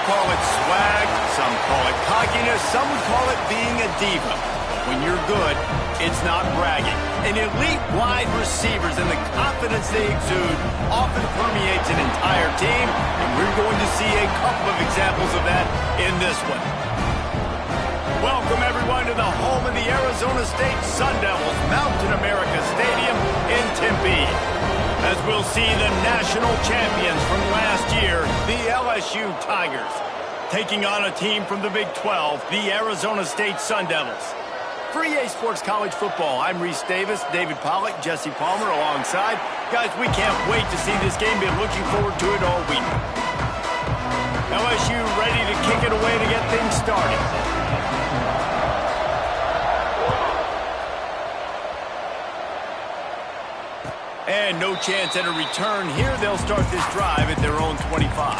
call it swag, some call it cockiness, some would call it being a diva. But when you're good, it's not bragging. And elite wide receivers and the confidence they exude often permeates an entire team, and we're going to see a couple of examples of that in this one. Welcome, everyone, to the home of the Arizona State Sun Devils, Mountain America Stadium in Tempe. As we'll see the national champions from last year, the LSU Tigers, taking on a team from the Big 12, the Arizona State Sun Devils. For EA Sports College Football, I'm Reese Davis, David Pollack, Jesse Palmer alongside. Guys, we can't wait to see this game. Been looking forward to it all week. LSU ready to kick it away to get things started. And no chance at a return here. They'll start this drive at their own 25.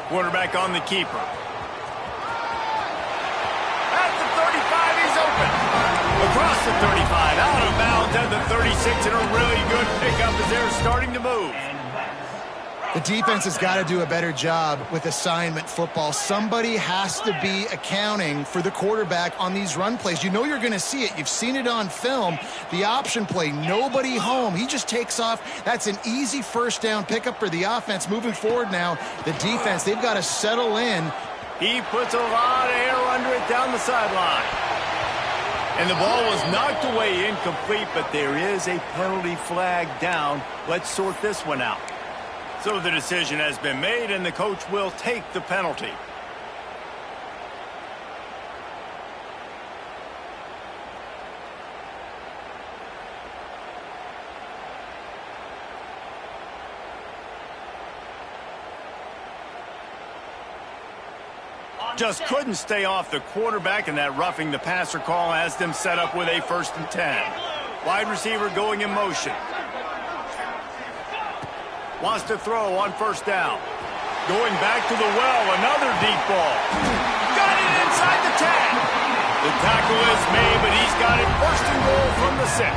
Quarterback on the keeper. Across the 35, out of bounds at the 36, and a really good pickup as they're starting to move. The defense has got to do a better job with assignment football. Somebody has to be accounting for the quarterback on these run plays. You know you're going to see it. You've seen it on film. The option play, nobody home. He just takes off. That's an easy first down pickup for the offense. Moving forward now, the defense, they've got to settle in. He puts a lot of air under it down the sideline. And the ball was knocked away incomplete, but there is a penalty flag down. Let's sort this one out. So the decision has been made, and the coach will take the penalty. Just couldn't stay off the quarterback, and that roughing the passer call has them set up with a 1st and 10. Wide receiver going in motion. Wants to throw on 1st down. Going back to the well, another deep ball. Got it inside the 10. The tackle is made, but he's got it 1st and goal from the 6.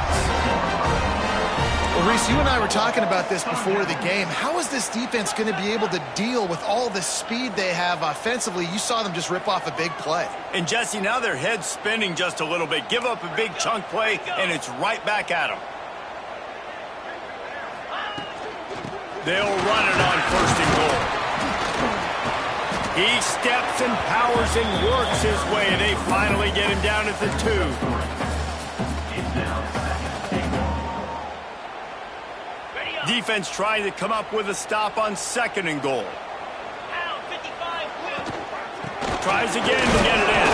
Well, Reese, you and I were talking about this before the game. How is this defense going to be able to deal with all the speed they have offensively? You saw them just rip off a big play. And, Jesse, now their head's spinning just a little bit. Give up a big chunk play, and it's right back at them. They'll run it on 1st and goal. He steps and powers and works his way. They finally get him down at the 2. Defense trying to come up with a stop on 2nd and goal. Tries again to get it in.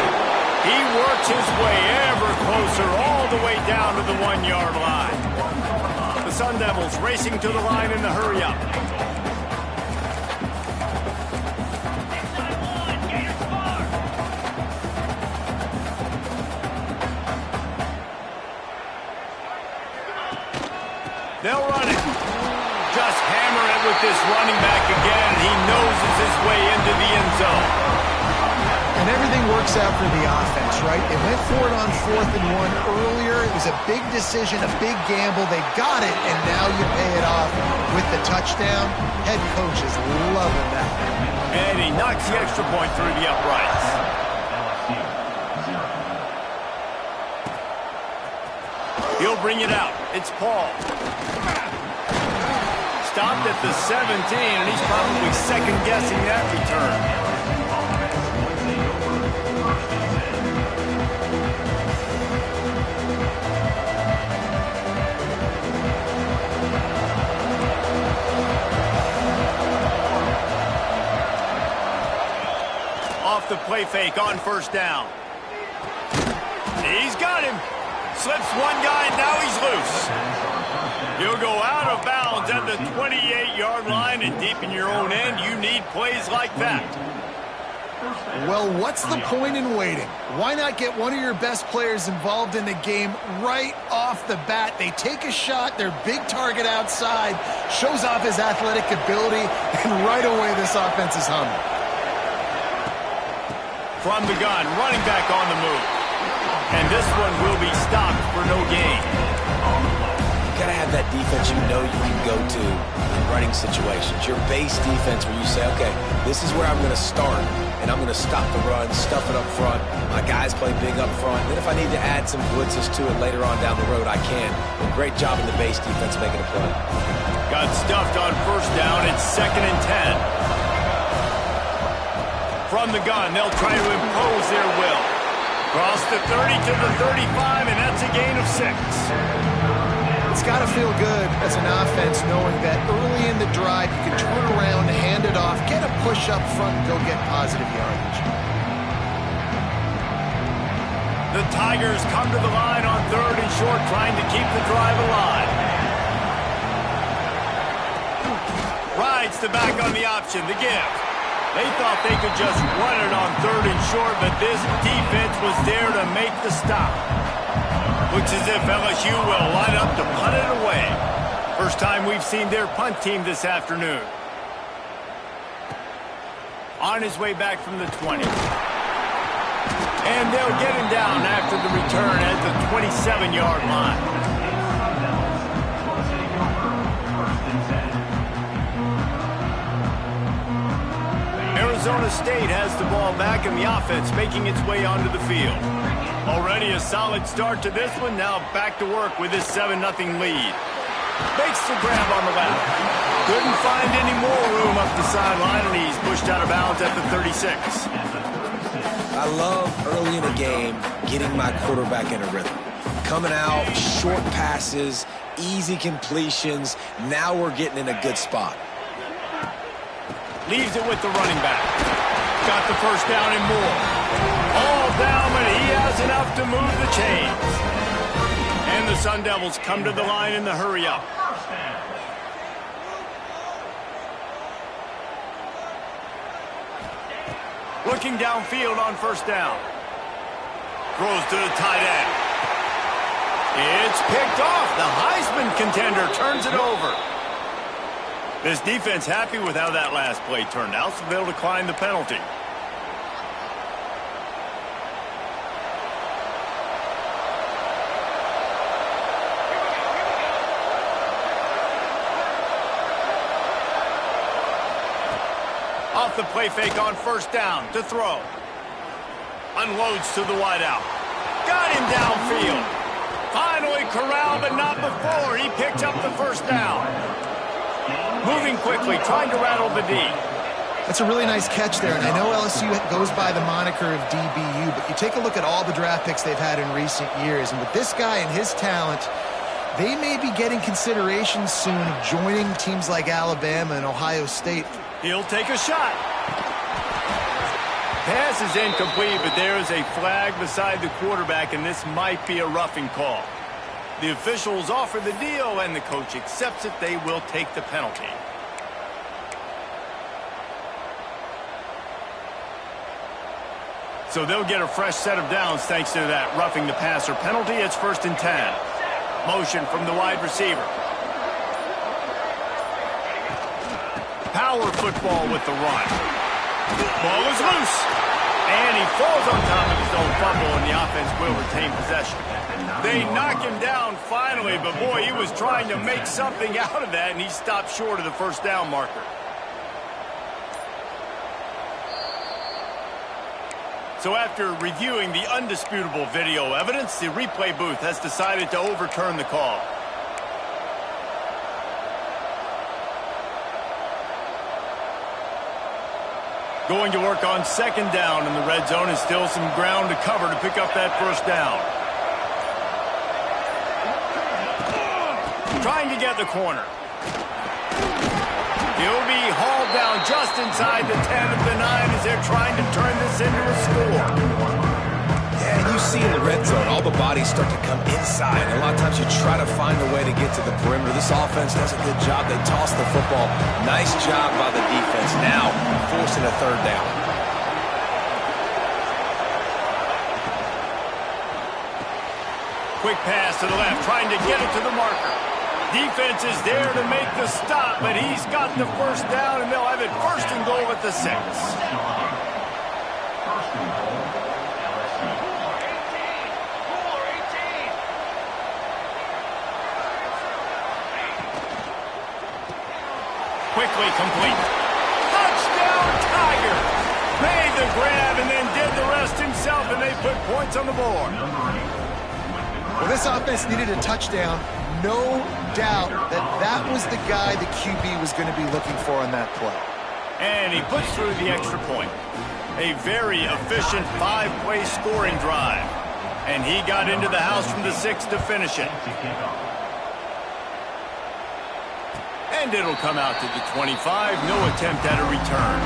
He works his way ever closer all the way down to the 1-yard line. The Sun Devils racing to the line in the hurry-up. They'll run it. Just hammer it with this running back again. He noses his way into the end zone. And everything works out for the offense, right? They went for it on 4th and 1 earlier. It was a big decision, a big gamble. They got it, and now you pay it off with the touchdown. Head coach is loving that. And he knocks the extra point through the uprights. He'll bring it out. It's Paul. Stopped at the 17, and he's probably second-guessing that return. Off the play fake on 1st down. He's got him. Slips one guy, and now he's loose. He'll go out of bounds at the 28-yard line, and deep in your own end, you need plays like that. Well, what's the point in waiting? Why not get one of your best players involved in the game right off the bat? They take a shot, their big target outside, shows off his athletic ability, and right away this offense is humming. From the gun, running back on the move. And this one will be stopped for no gain. You gotta have that defense you know you can go to in running situations. Your base defense where you say, okay, this is where I'm gonna start, and I'm gonna stop the run, stuff it up front. My guys play big up front. Then if I need to add some blitzes to it later on down the road, I can. But great job in the base defense making a play. Got stuffed on first down. It's 2nd and 10. From the gun, they'll try to impose their will. Cross the 30 to the 35, and that's a gain of 6. It's got to feel good as an offense knowing that early in the drive you can turn around, hand it off, get a push up front, and go get positive yardage. The Tigers come to the line on 3rd and short, trying to keep the drive alive. Rides the back on the option, the give. They thought they could just run it on 3rd and short, but this defense was there to make the stop. Looks as if LSU will line up to punt it away. First time we've seen their punt team this afternoon. On his way back from the 20. And they'll get him down after the return at the 27-yard line. Arizona State has the ball back and the offense making its way onto the field. Already a solid start to this one. Now back to work with this 7-0 lead. Makes the grab on the left. Couldn't find any more room up the sideline, and he's pushed out of bounds at the 36. I love early in a game getting my quarterback in a rhythm. Coming out, short passes, easy completions. Now we're getting in a good spot. Leaves it with the running back. Got the first down and more. All down, but he has enough to move the chains. And the Sun Devils come to the line in the hurry-up. Looking downfield on first down. Throws to the tight end. It's picked off. The Heisman contender turns it over. This defense happy with how that last play turned out, so they'll decline the penalty. Off the play fake on first down to throw. Unloads to the wideout. Got him downfield. Finally corralled, but not before. He picked up the first down. Moving quickly, trying to rattle the D. That's a really nice catch there, and I know LSU goes by the moniker of DBU, but you take a look at all the draft picks they've had in recent years, and with this guy and his talent, they may be getting consideration soon of joining teams like Alabama and Ohio State. He'll take a shot. Pass is incomplete, but there is a flag beside the quarterback, and this might be a roughing call. The officials offer the deal, and the coach accepts it. They will take the penalty. So they'll get a fresh set of downs thanks to that roughing the passer penalty. It's 1st and 10. Motion from the wide receiver. Power football with the run. Ball is loose. And he falls on top of his own fumble, and the offense will retain possession. They knock him down finally, but boy, he was trying to make something out of that, and he stopped short of the first down marker. So after reviewing the undisputable video evidence, the replay booth has decided to overturn the call. Going to work on 2nd down in the red zone, and still some ground to cover to pick up that first down. Trying to get the corner. He'll be hauled down just inside the 10 of the 9 as they're trying to turn this into a score. Yeah, and you see in the red zone, all the bodies start to come inside. And a lot of times you try to find a way to get to the perimeter. This offense does a good job. They toss the football. Nice job by the defense. Now, forcing a 3rd down. Quick pass to the left, trying to get it to the marker. Defense is there to make the stop, but he's got the first down, and they'll have it 1st and goal at the 6. Quickly complete. Touchdown, Tiger! Made the grab and then did the rest himself, and they put points on the board. Well, this offense needed a touchdown. No doubt that was the guy the QB was going to be looking for on that play. And he puts through the extra point. A very efficient 5-play scoring drive. And he got into the house from the 6 to finish it. And it'll come out to the 25. No attempt at a return.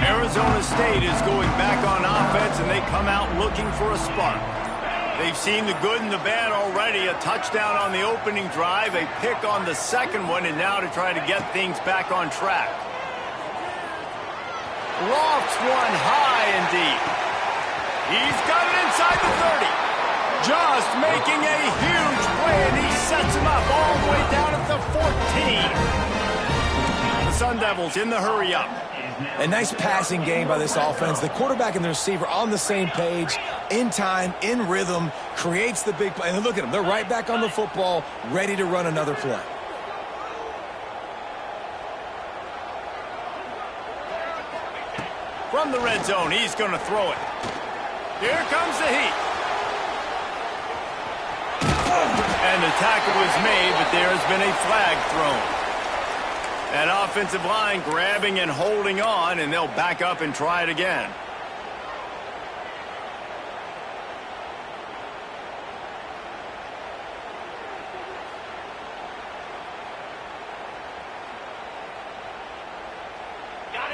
Arizona State is going back on offense, and they come out looking for a spark. They've seen the good and the bad already. A touchdown on the opening drive, a pick on the second one, and now to try to get things back on track. Lofts one high and deep. He's got it inside the 30. Just making a huge play, and he sets him up all the way down at the 14. The Sun Devils in the hurry-up. A nice passing game by this offense. The quarterback and the receiver on the same page, in time, in rhythm, creates the big play. And look at them. They're right back on the football, ready to run another play. From the red zone, he's going to throw it. Here comes the heat. And the tackle was made, but there has been a flag thrown. That offensive line grabbing and holding on, and they'll back up and try it again.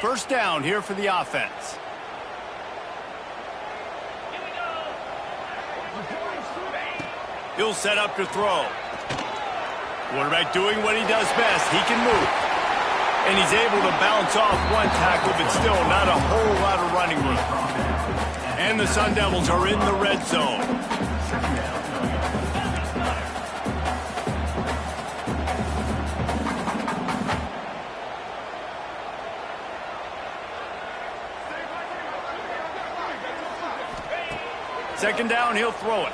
First down here for the offense. He'll set up to throw. Quarterback doing what he does best. He can move. And he's able to bounce off one tackle, but still not a whole lot of running room. And the Sun Devils are in the red zone. Second down, he'll throw it.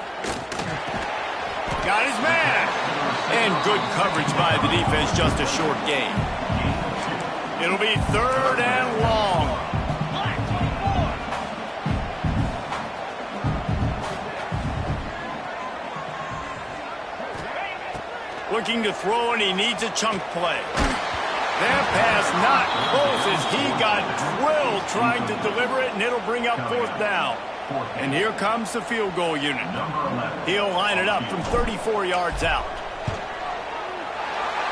Got his man. And good coverage by the defense, just a short gain. It'll be 3rd and long. Looking to throw, and he needs a chunk play. That pass not close as he got drilled trying to deliver it, and it'll bring up 4th down. And here comes the field goal unit. He'll line it up from 34 yards out.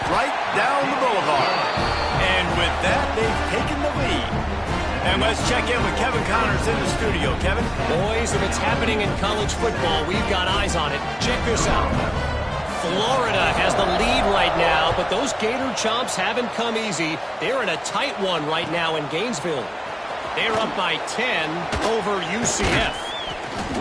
Right down the boulevard. And with that, they've taken the lead. And let's check in with Kevin Connors in the studio. Kevin? Boys, if it's happening in college football, we've got eyes on it. Check this out. Florida has the lead right now, but those Gator Chomps haven't come easy. They're in a tight one right now in Gainesville. They're up by 10 over UCF.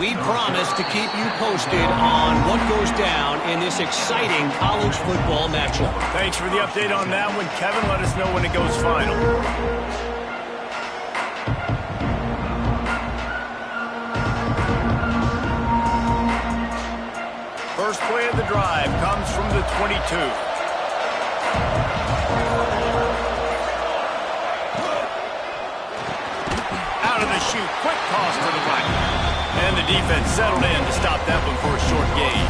We promise to keep you posted on what goes down in this exciting college football matchup. Thanks for the update on that one, Kevin. Let us know when it goes final. First play of the drive comes from the 22. Out of the chute, quick toss to the right. And the defense settled in to stop that one for a short gain.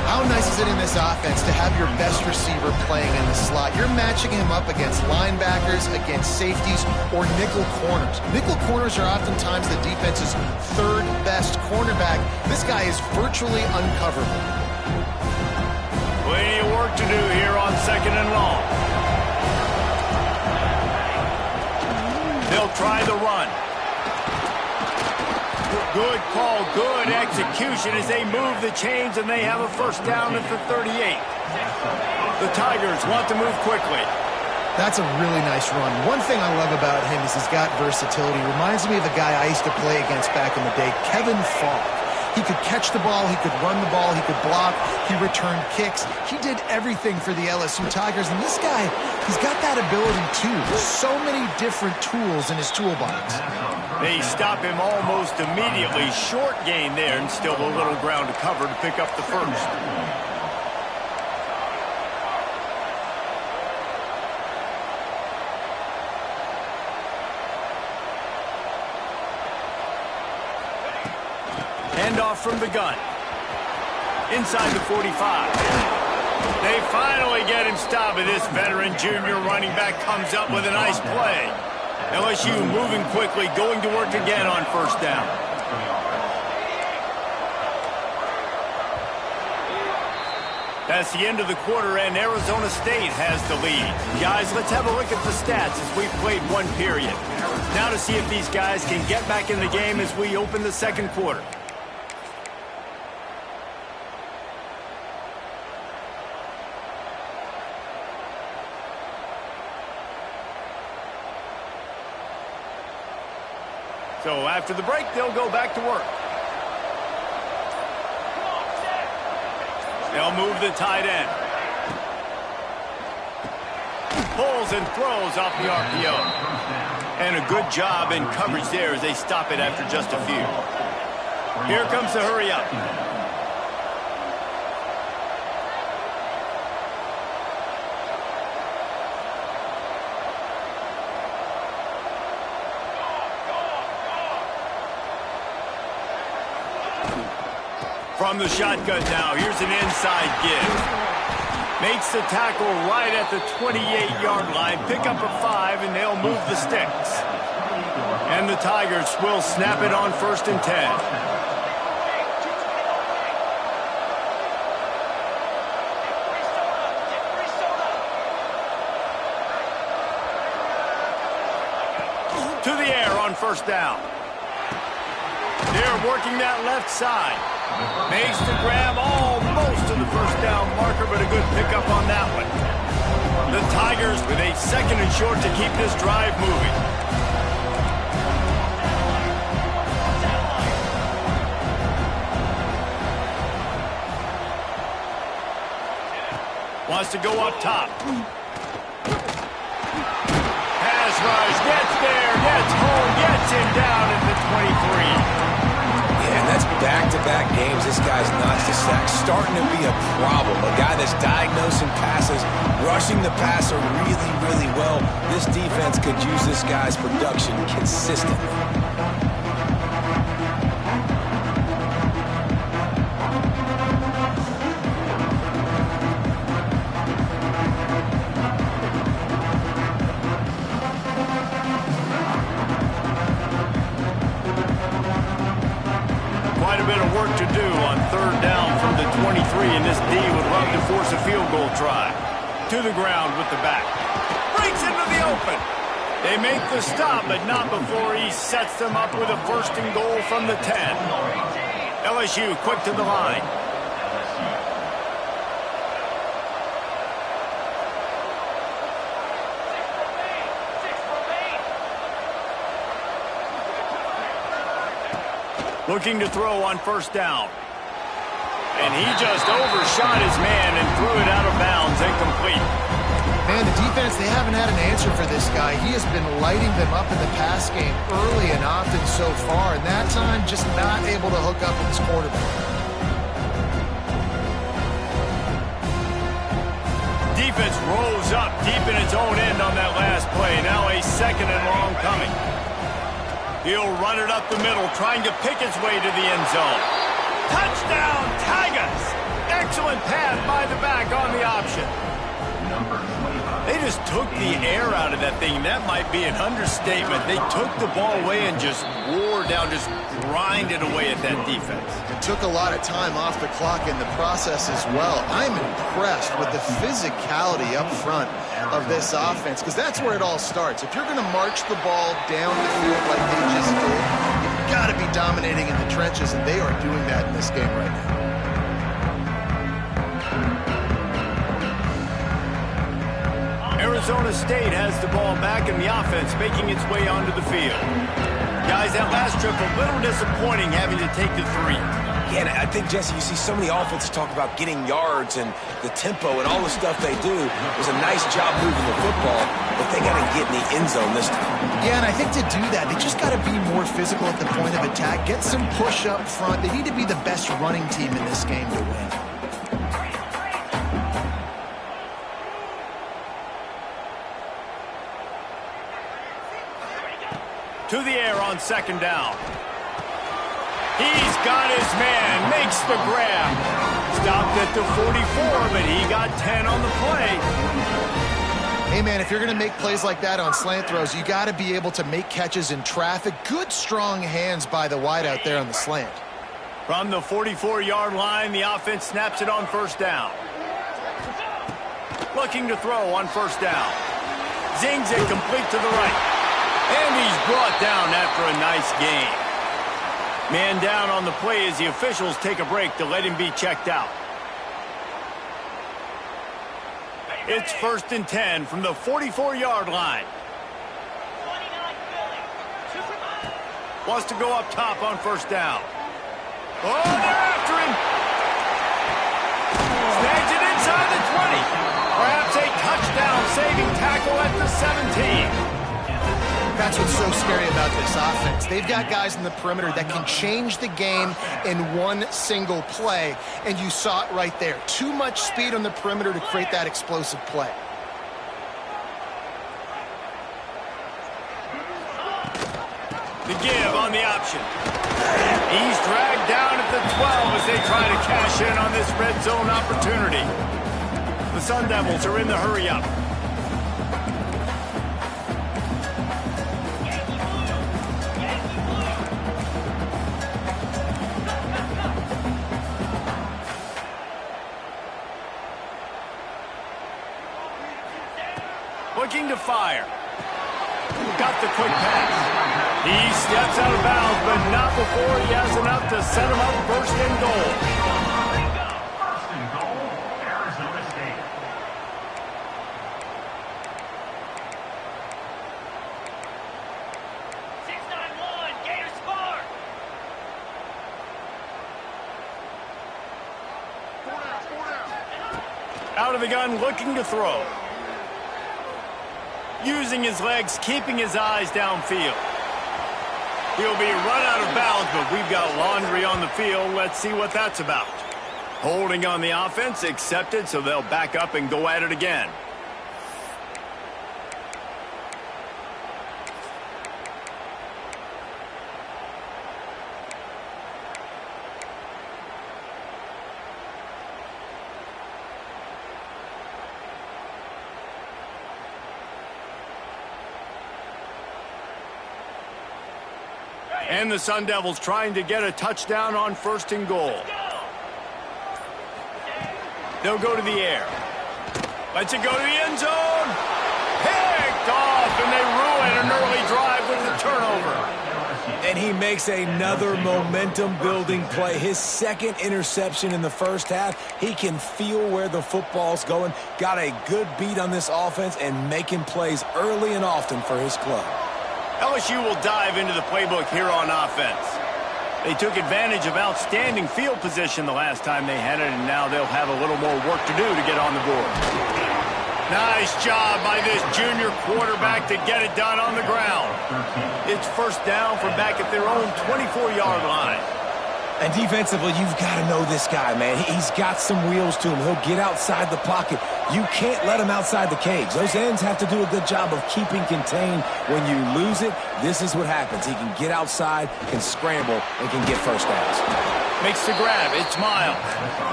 How nice is it in this offense to have your best receiver playing in the slot? You're matching him up against linebackers, against safeties, or nickel corners. Nickel corners are oftentimes the defense's 3rd best cornerback. This guy is virtually uncoverable. Plenty of work to do here They'll try the run. Good call, good execution as they move the chains, and they have a first down at the 38. The Tigers want to move quickly. That's a really nice run. One thing I love about him is he's got versatility. Reminds me of a guy I used to play against back in the day, Kevin Falk. He could catch the ball, he could run the ball, he could block, he returned kicks. He did everything for the LSU Tigers, and this guy, he's got that ability too. So many different tools in his toolbox. They stop him almost immediately. Short gain there, and still a little ground to cover to pick up the first. Handoff from the gun. Inside the 45. They finally get him stopped, and this veteran junior running back comes up with a nice play. LSU moving quickly, going to work again on first down. That's the end of the quarter, and Arizona State has the lead. Guys, let's have a look at the stats as we've played one period. Now to see if these guys can get back in the game as we open the second quarter. So after the break, they'll go back to work. They'll move the tight end. Pulls and throws off the RPO. And a good job in coverage there as they stop it after just a few. Here comes the hurry up. From the shotgun now, here's an inside give. Makes the tackle right at the 28-yard line. Pick up a 5, and they'll move the sticks. And the Tigers will snap it on 1st and 10. To the air on first down. They're working that left side. Makes the grab almost to the first down marker, but a good pickup on that one. The Tigers with a 2nd and short to keep this drive moving. Wants to go up top. Pass rush, gets there, gets home, gets him down at the 23. And that's back-to-back games. This guy's notched the sack, starting to be a problem. A guy that's diagnosing passes, rushing the passer really, really well. This defense could use this guy's production consistently. To do on 3rd down from the 23, and this D would love to force a field goal try. To the ground with the back. Breaks into the open. They make the stop, but not before he sets them up with a 1st and goal from the 10. LSU quick to the line. Looking to throw on 1st down. And he just overshot his man and threw it out of bounds, incomplete. Man, the defense, they haven't had an answer for this guy. He has been lighting them up in the pass game early and often so far, and that time just not able to hook up with his quarterback. Defense rolls up deep in its own end on that last play. Now a 2nd and long coming. He'll run it up the middle, trying to pick his way to the end zone. Touchdown, Tigers! Excellent pass by the back on the option. They just took the air out of that thing. That might be an understatement. They took the ball away and just wore down, just grinded away at that defense. It took a lot of time off the clock in the process as well. I'm impressed with the physicality up front of this offense, because that's where it all starts. If you're going to march the ball down the field like they just did, you've got to be dominating in the trenches, and they are doing that in this game right now. Arizona State has the ball back in the offense, making its way onto the field. Guys, that last trip, a little disappointing having to take the 3. Yeah, and I think, Jesse, you see so many offenses talk about getting yards and the tempo and all the stuff they do. It was a nice job moving the football, but they got to get in the end zone this time. Yeah, and I think to do that, they just got to be more physical at the point of attack, get some push up front. They need to be the best running team in this game to win. To the air on 2nd down. He's got his man, makes the grab. Stopped at the 44, but he got 10 on the play. Hey, man, if you're going to make plays like that on slant throws, you got to be able to make catches in traffic. Good, strong hands by the wide out there on the slant. From the 44-yard line, the offense snaps it on 1st down. Looking to throw on 1st down. Zings it complete to the right. And he's brought down after a nice gain. Man down on the play as the officials take a break to let him be checked out. It's 1st and 10 from the 44-yard line. Wants to go up top on 1st down. Oh, they're after him. Snags it inside the 20. Perhaps a touchdown-saving tackle at the 17. That's what's so scary about this offense. They've got guys in the perimeter that can change the game in one single play, and you saw it right there. Too much speed on the perimeter to create that explosive play. The give on the option. He's dragged down at the 12 as they try to cash in on this red zone opportunity. The Sun Devils are in the hurry-up. Looking to fire. Got the quick pass. He steps out of bounds, but not before he has enough to set him up 1st and goal. 1st and goal, Arizona State. Gators score! Out of the gun, looking to throw. Using his legs, keeping his eyes downfield. He'll be run out of bounds, but we've got laundry on the field. Let's see what that's about. Holding on the offense, accepted, so they'll back up and go at it again. And the Sun Devils trying to get a touchdown on 1st and goal. They'll go to the air. Lets it go to the end zone. Picked off, and they ruin an early drive with the turnover. And he makes another momentum-building play. His 2nd interception in the 1st half. He can feel where the football's going. Got a good beat on this offense and making plays early and often for his club. LSU will dive into the playbook here on offense. They took advantage of outstanding field position the last time they had it, and now they'll have a little more work to do to get on the board. Nice job by this junior quarterback to get it done on the ground. It's 1st down from back at their own 24-yard line. And defensively, you've got to know this guy, man. He's got some wheels to him. He'll get outside the pocket. You can't let him outside the cage. Those ends have to do a good job of keeping contained. When you lose it, this is what happens. He can get outside, can scramble, and can get first downs. Makes the grab. It's Miles.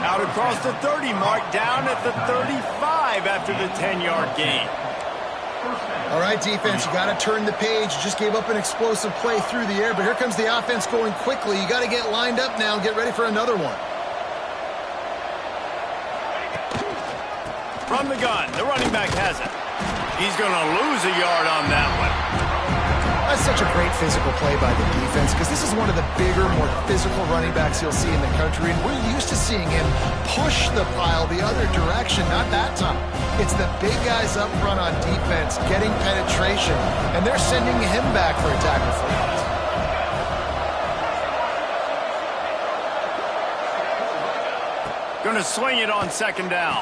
Out across the 30 mark, down at the 35 after the 10-yard gain. All right, defense, you got to turn the page. You just gave up an explosive play through the air, but here comes the offense going quickly. You got to get lined up now and get ready for another one. From the gun, the running back has it. He's going to lose a yard on that one. That's such a great physical play by the defense because this is one of the bigger, more physical running backs you'll see in the country, and we're used to seeing him push the pile the other direction, not that time. It's the big guys up front on defense getting penetration, and they're sending him back for a tackle for loss. Going to swing it on second down.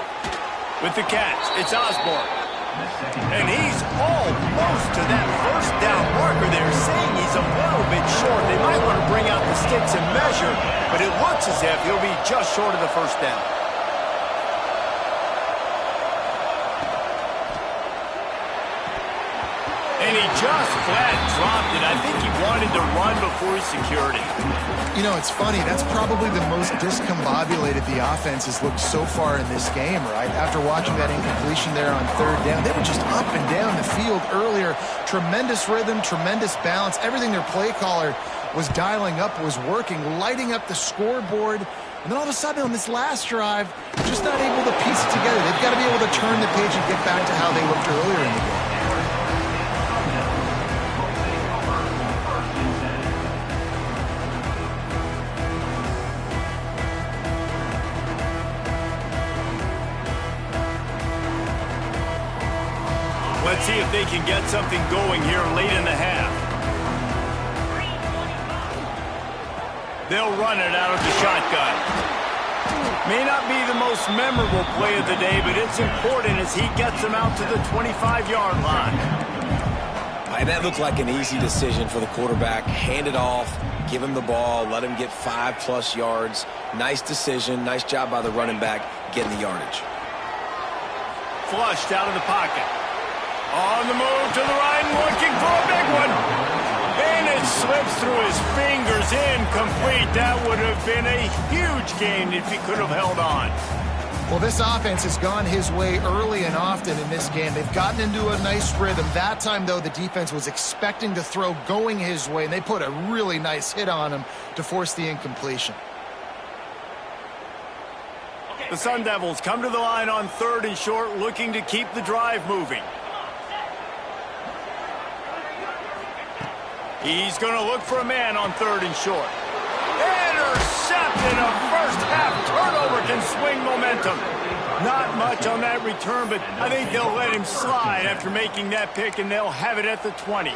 With the catch, it's Osborne. And he's almost to that first down marker there, saying he's a little bit short. They might want to bring out the sticks and measure, but it looks as if he'll be just short of the first down. And he just flat dropped it. I think he wanted to run before he secured it. You know, it's funny. That's probably the most discombobulated the offense has looked so far in this game, right? After watching that incompletion there on third down, they were just up and down the field earlier. Tremendous rhythm, tremendous balance. Everything their play caller was dialing up was working, lighting up the scoreboard. And then all of a sudden on this last drive, just not able to piece it together. They've got to be able to turn the page and get back to how they looked earlier in the game. Let's see if they can get something going here late in the half. They'll run it out of the shotgun. May not be the most memorable play of the day, but it's important as he gets them out to the 25-yard line. And that looked like an easy decision for the quarterback. Hand it off, give him the ball, let him get 5+ yards. Nice decision, nice job by the running back getting the yardage. Flushed out of the pocket. On the move to the right, looking for a big one. And it slips through his fingers, incomplete. That would have been a huge gain if he could have held on. Well, this offense has gone his way early and often in this game. They've gotten into a nice rhythm. That time, though, the defense was expecting to throw going his way, and they put a really nice hit on him to force the incompletion. The Sun Devils come to the line on third and short, looking to keep the drive moving. He's going to look for a man on third and short. Intercepted. A first half turnover can swing momentum. Not much on that return, but I think they'll let him slide after making that pick, and they'll have it at the 20.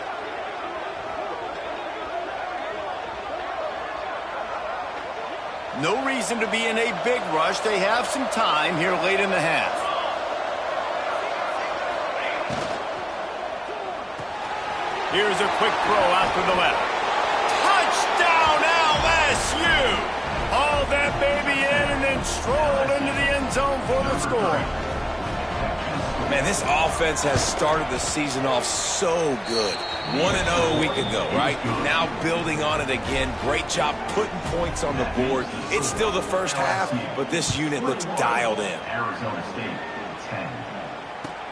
No reason to be in a big rush. They have some time here late in the half. Here's a quick throw out to the left. Touchdown, LSU! Hauled that baby in and then strolled into the end zone for the score. Man, this offense has started the season off so good. 1-0 a week ago, right? Now building on it again. Great job putting points on the board. It's still the first half, but this unit looks dialed in. Arizona State, 10.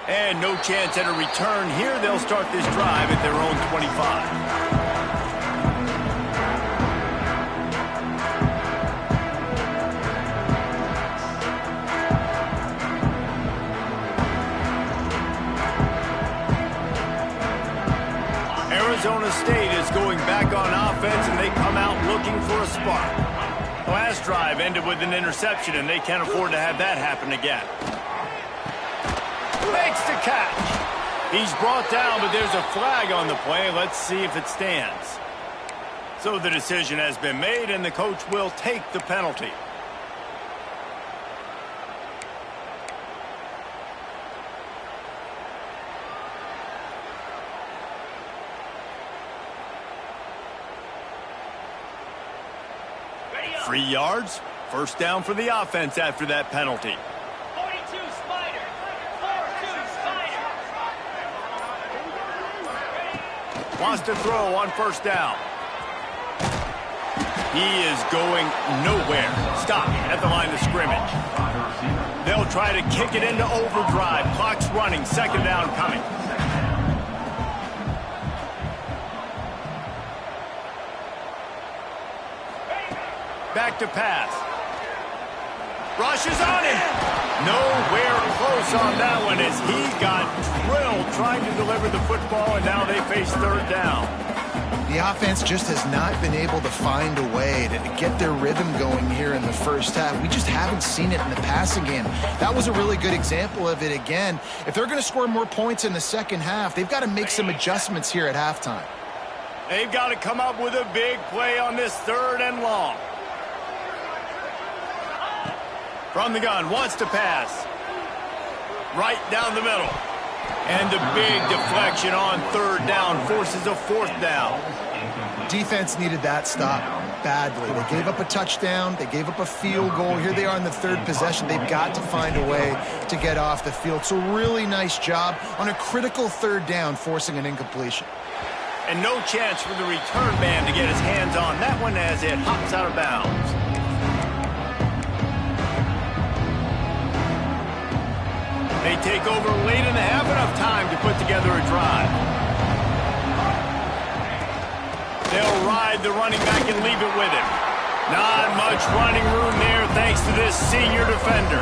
And no chance at a return here. They'll start this drive at their own 25. Arizona State is going back on offense, and they come out looking for a spark. Last drive ended with an interception, and they can't afford to have that happen again. Makes the catch. He's brought down, but there's a flag on the play. Let's see if it stands. So the decision has been made, and the coach will take the penalty. 3 yards. First down for the offense after that penalty. 42 Spider. 4-2 Spider. Wants to throw on first down. He is going nowhere. Stop at the line of scrimmage. They'll try to kick it into overdrive. Clock's running. Second down coming. Back to pass. Rushes on him. Nowhere close on that one as he got drilled trying to deliver the football, and now they face third down. The offense just has not been able to find a way to get their rhythm going here in the first half. We just haven't seen it in the passing game. That was a really good example of it again. If they're going to score more points in the second half, they've got to make some adjustments here at halftime. They've got to come up with a big play on this third and long. From the gun, wants to pass. Right down the middle. And the big deflection on third down forces a fourth down. Defense needed that stop badly. They gave up a touchdown. They gave up a field goal. Here they are in the third possession. They've got to find a way to get off the field. So really nice job on a critical third down, forcing an incompletion. And no chance for the return man to get his hands on that one as it hops out of bounds. They take over late in the half, enough time to put together a drive. They'll ride the running back and leave it with him. Not much running room there thanks to this senior defender.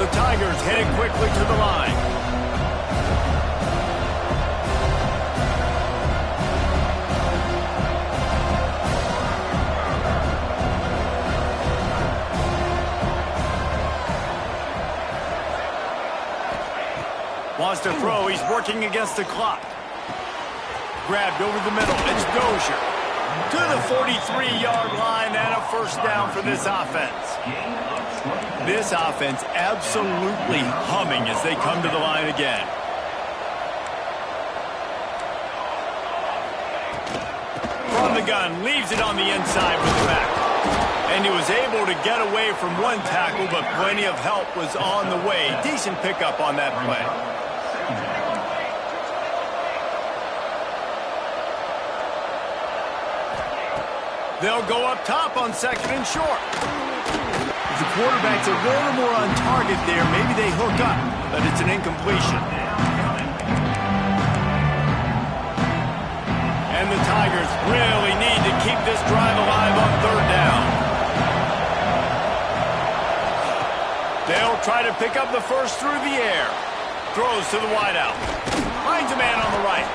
The Tigers headed quickly to the line. Wants to throw. He's working against the clock. Grabbed over the middle. It's Dozier. To the 43-yard line and a first down for this offense. This offense absolutely humming as they come to the line again. From the gun, leaves it on the inside with the back. And he was able to get away from one tackle, but plenty of help was on the way. Decent pickup on that play. They'll go up top on second and short. If the quarterback's a little more on target there, maybe they hook up, but it's an incompletion. And the Tigers really need to keep this drive alive on third down. They'll try to pick up the first through the air. Throws to the wideout. Finds a man on the right.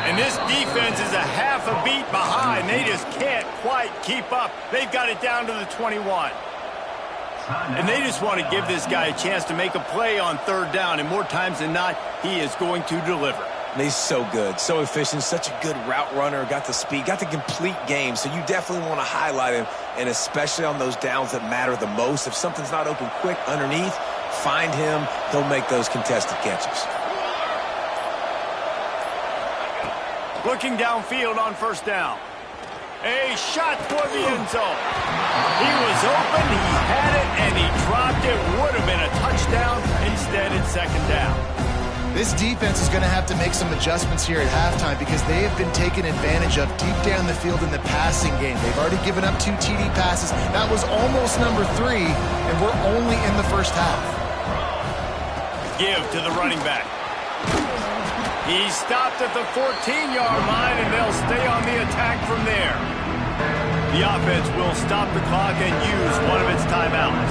And this defense is a half a beat behind. They just can't quite keep up. They've got it down to the 21. And they just want to give this guy a chance to make a play on third down. And more times than not, he is going to deliver. He's so good, so efficient, such a good route runner, got the speed, got the complete game. So you definitely want to highlight him, and especially on those downs that matter the most. If something's not open quick underneath, find him. He'll make those contested catches. Looking downfield on first down. A shot toward the end zone. He was open, he had it, and he dropped it. Would have been a touchdown. Instead, it's second down. This defense is going to have to make some adjustments here at halftime because they have been taken advantage of deep down the field in the passing game. They've already given up 2 TD passes. That was almost number 3, and we're only in the first half. Give to the running back. He stopped at the 14-yard line, and they'll stay on the attack from there. The offense will stop the clock and use one of its timeouts.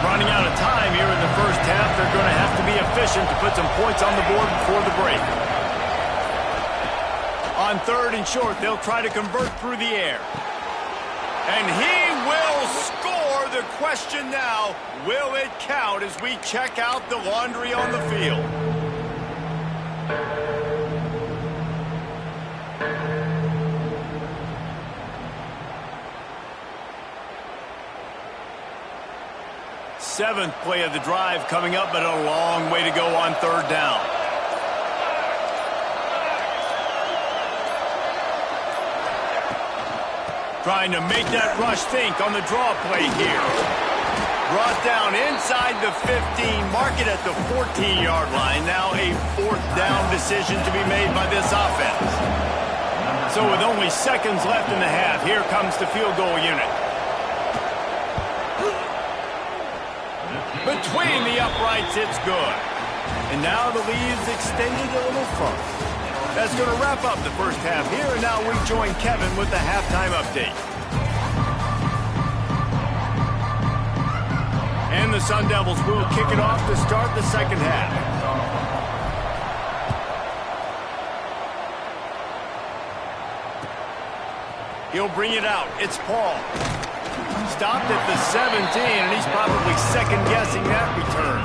Running out of time here in the first half. They're going to have to be efficient to put some points on the board before the break. On third and short, they'll try to convert through the air. And he will score. The question now, will it count as we check out the laundry on the field? 7th play of the drive coming up, but a long way to go on 3rd down. Trying to make that rush think on the draw play here. Brought down inside the 15, mark it at the 14-yard line. Now a 4th down decision to be made by this offense. So with only seconds left in the half, here comes the field goal unit. Between the uprights, it's good. And now the lead's extended a little further. That's going to wrap up the first half here, and now we join Kevin with the halftime update. And the Sun Devils will kick it off to start the second half. He'll bring it out. It's Paul. Stopped at the 17, and he's probably second-guessing that return.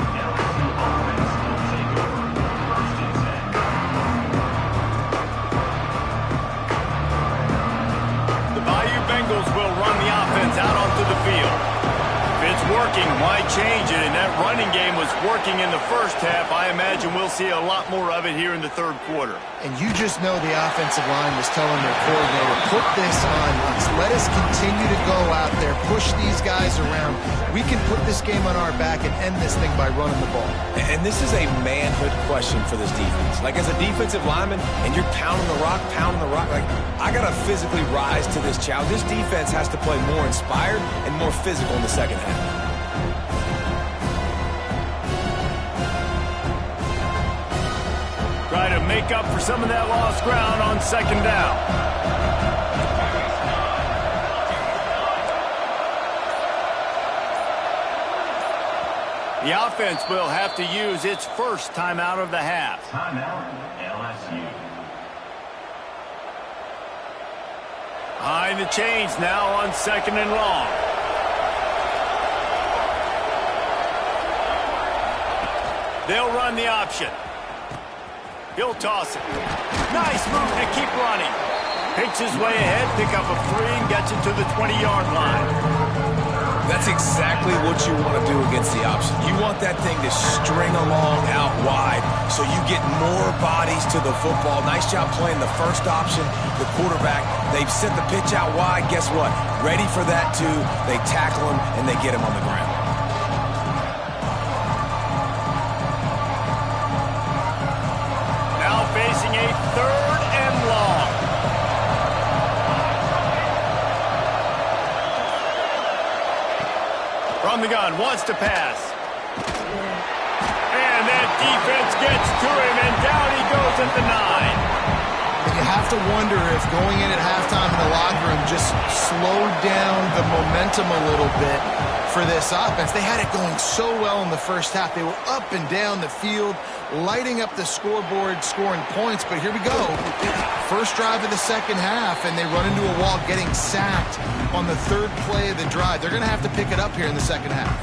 The Bayou Bengals will run the offense out onto the field. If it's working, why change it? And that running game was working in the first half. I imagine we'll see a lot more of it here in the 3rd quarter. And you just know the offensive line was telling their coordinator, put this on us. Let us continue to go out there, push these guys around. We can put this game on our back and end this thing by running the ball. And this is a manhood question for this defense. Like, as a defensive lineman, and you're pounding the rock, like, I got to physically rise to this challenge. This defense has to play more inspired and more physical in the second half. Try to make up for some of that lost ground on 2nd down. The offense will have to use its first timeout of the half. Timeout, LSU. Behind the chains now on 2nd and long. They'll run the option. He'll toss it. Nice move to keep running. Picks his way ahead, pick up a 3, and gets it to the 20-yard line. That's exactly what you want to do against the option. You want that thing to string along out wide so you get more bodies to the football. Nice job playing the first option, the quarterback. They've sent the pitch out wide. Guess what? Ready for that, too. They tackle him, and they get him on the ground. Now facing a 3rd and long. From the gun, wants to pass. And that defense gets to him, and down he goes at the 9. And you have to wonder if going in at halftime in the locker room just slowed down the momentum a little bit for this offense. They had it going so well in the first half. They were up and down the field, lighting up the scoreboard, scoring points. But here we go. First drive of the second half, and they run into a wall, getting sacked on the 3rd play of the drive. They're going to have to pick it up here in the second half.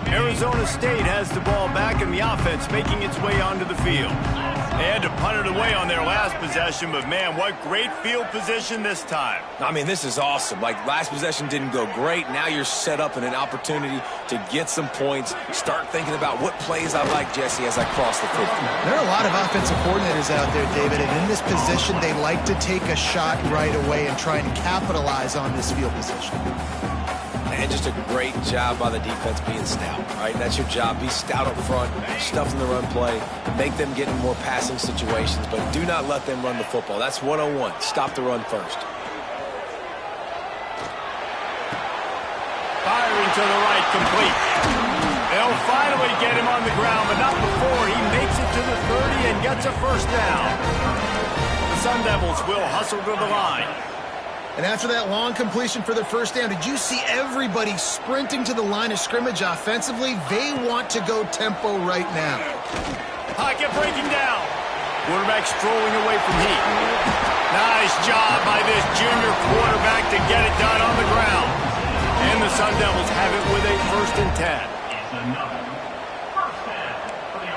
Arizona State has the ball back, and the offense making its way onto the field. They had to punt it away on their last possession, but man, what great field position this time. I mean, this is awesome. Like, last possession didn't go great. Now you're set up in an opportunity to get some points. Start thinking about what plays I like, Jesse, as I cross the 50. There are a lot of offensive coordinators out there, David, and in this position, they like to take a shot right away and try and capitalize on this field position. And just a great job by the defense being stout, right? That's your job. Be stout up front, stuff in the run play, make them get in more passing situations, but do not let them run the football. That's 101. Stop the run first. Firing to the right, complete. They'll finally get him on the ground, but not before he makes it to the 30 and gets a first down. The Sun Devils will hustle to the line. And after that long completion for the first down, did you see everybody sprinting to the line of scrimmage offensively? They want to go tempo right now. Pocket breaking down. Quarterback strolling away from heat. Nice job by this junior quarterback to get it done on the ground. And the Sun Devils have it with a 1st and 10. It's another first down for the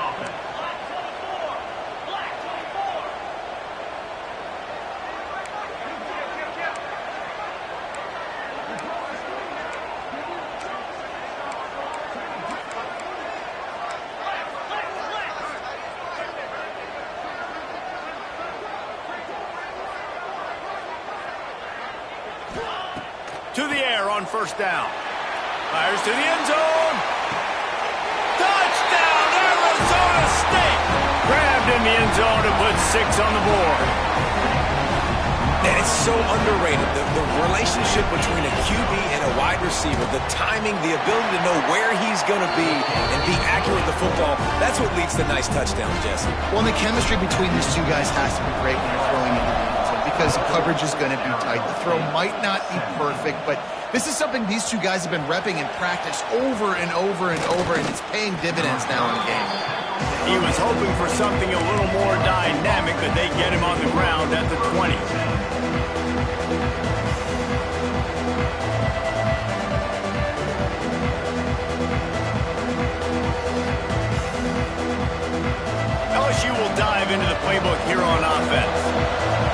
to the air on first down. Fires to the end zone. Touchdown, Arizona State! Grabbed in the end zone and put 6 on the board. And it's so underrated, the relationship between a QB and a wide receiver, the timing, the ability to know where he's going to be and be accurate with the football, that's what leads to nice touchdowns, Jesse. Well, the chemistry between these two guys has to be great when you're throwing into the end zone because coverage is going to be tight. The throw might not be perfect, but this is something these two guys have been repping in practice over and over and over, and it's paying dividends now in the game. He was hoping for something a little more dynamic, but they get him on the ground at the 20. LSU will dive into the playbook here on offense.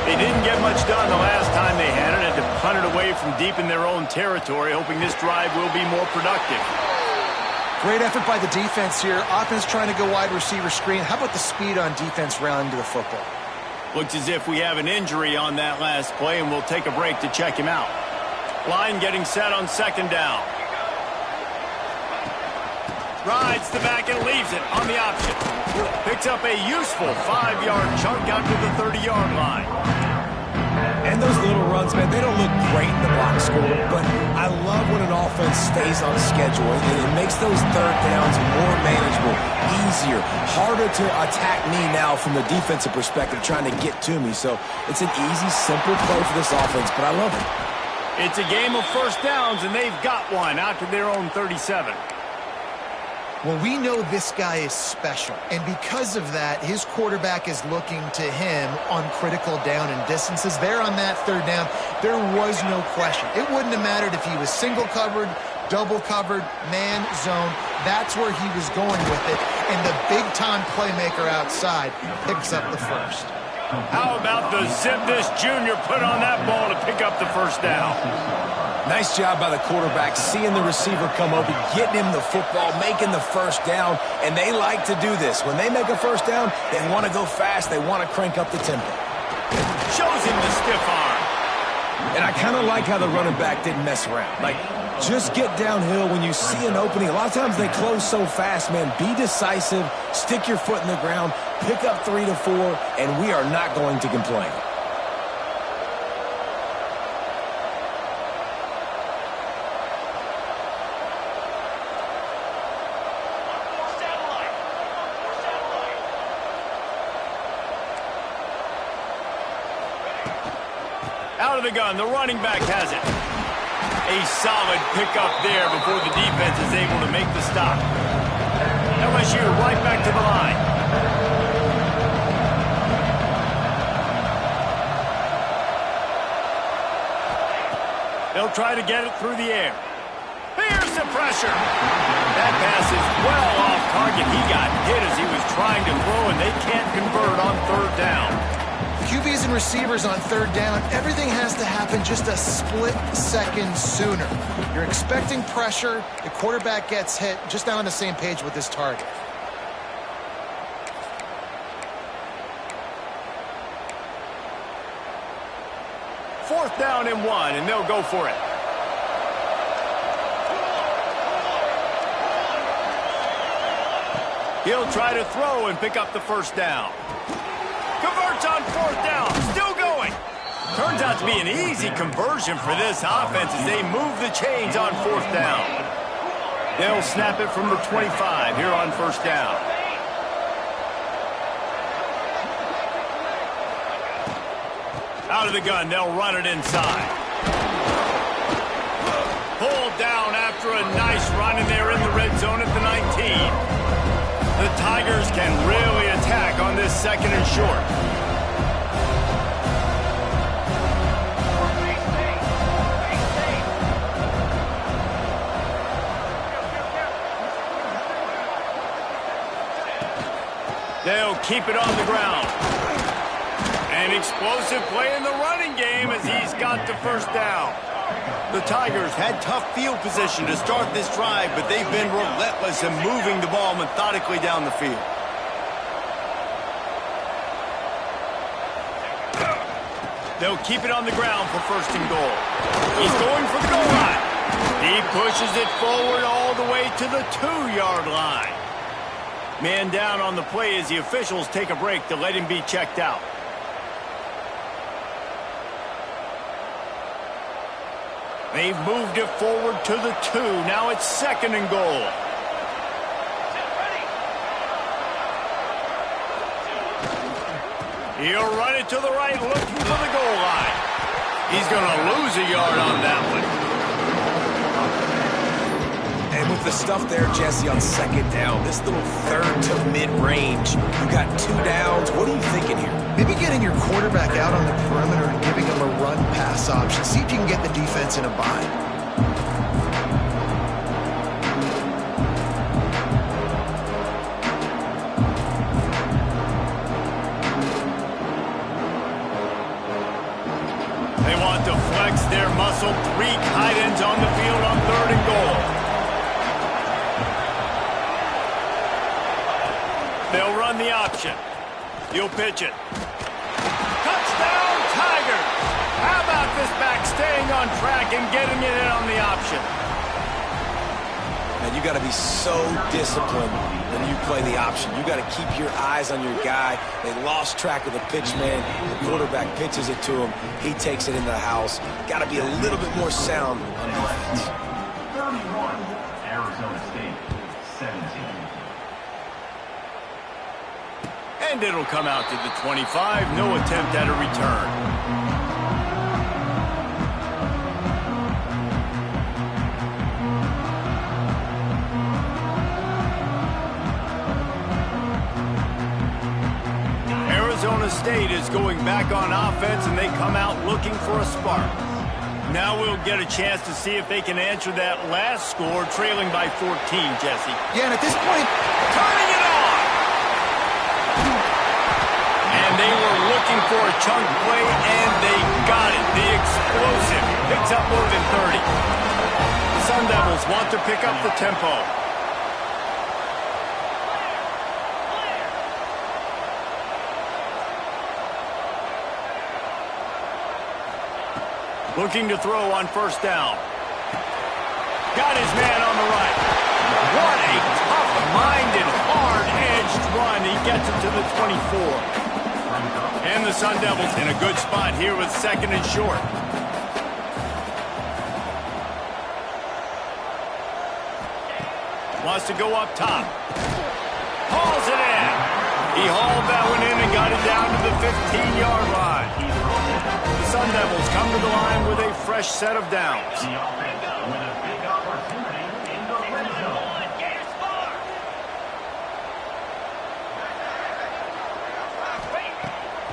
They didn't get much done the last time they had it, had to punt it away from deep in their own territory, hoping this drive will be more productive. Great effort by the defense here. Offense trying to go wide receiver screen. How about the speed on defense rounding to the football? Looks as if we have an injury on that last play, and we'll take a break to check him out. Line getting set on second down. Rides the back and leaves it on the option. Picks up a useful 5-yard chunk out to the 30-yard line. And those little runs, man, they don't look great in the box score, but I love when an offense stays on schedule. It makes those third downs more manageable, easier, harder to attack me now from the defensive perspective trying to get to me. So it's an easy, simple play for this offense, but I love it. It's a game of first downs, and they've got one out to their own 37. Well, we know this guy is special, and because of that, his quarterback is looking to him on critical down and distances. There on that third down, there was no question. It wouldn't have mattered if he was single covered, double covered, man zone. That's where he was going with it, and the big-time playmaker outside picks up the first. How about the zip this junior put on that ball to pick up the first down? Nice job by the quarterback, seeing the receiver come open, getting him the football, making the first down, and they like to do this. When they make a first down, they want to go fast, they want to crank up the tempo. Shows him the stiff arm. And I kind of like how the running back didn't mess around. Like, just get downhill when you see an opening. A lot of times they close so fast, man. Be decisive, stick your foot in the ground, pick up 3 to 4, and we are not going to complain. Out of the gun, the running back has it. A solid pickup there before the defense is able to make the stop. LSU right back to the line. They'll try to get it through the air. Here's the pressure. That pass is well off target. He got hit as he was trying to throw, and they can't convert on third down. QBs and receivers on third down, everything has to happen just a split second sooner. You're expecting pressure, the quarterback gets hit, just not on the same page with his target. Fourth down and 1, and they'll go for it. He'll try to throw and pick up the first down. Converts on fourth down, still going. Turns out to be an easy conversion for this offense as they move the chains on fourth down. They'll snap it from the 25 here on first down. Out of the gun, they'll run it inside. Pulled down after a nice run, and they're in the red zone at the 19. The Tigers can really attack on this second and short. They'll keep it on the ground. An explosive play in the running game as he's got the first down. The Tigers had tough field position to start this drive, but they've been relentless in moving the ball methodically down the field. They'll keep it on the ground for first and goal. He's going for the goal line. He pushes it forward all the way to the 2-yard line. Man down on the play as the officials take a break to let him be checked out. They've moved it forward to the 2. Now it's second and goal. He'll run it to the right, looking for the goal line. He's going to lose a yard on that one. And with the stuff there, Jesse, on second down, this little third to mid-range, you got 2 downs. What are you thinking here? Maybe getting your quarterback out on the perimeter and giving him a run-pass option. See if you can get the defense in a bind. They want to flex their muscle. 3 tight ends on the field on third and goal. They'll run the option. He'll pitch it. Touchdown, Tigers! How about this back staying on track and getting it in on the option? And you got to be so disciplined when you play the option. You got to keep your eyes on your guy. They lost track of the pitch man. The quarterback pitches it to him. He takes it in the house. Got to be a little bit more sound on defense. 31, Arizona State, 17. And it'll come out to the 25. No attempt at a return. Arizona State is going back on offense, and they come out looking for a spark. Now we'll get a chance to see if they can answer that last score, trailing by 14, Jesse. Yeah, and at this point, Turning it on! And they were looking for a chunk play, and they got it. The explosive picks up more than 30. The Sun Devils want to pick up the tempo. Looking to throw on first down. Got his man on the right. What a tough-minded, hard-edged run. He gets it to the 24. And the Sun Devils in a good spot here with second and short. Wants to go up top. Hauls it in. He hauled that one in and got it down to the 15-yard line. The Sun Devils come to the line with a fresh set of downs. The offense with a big opportunity in the red zone. Gators score!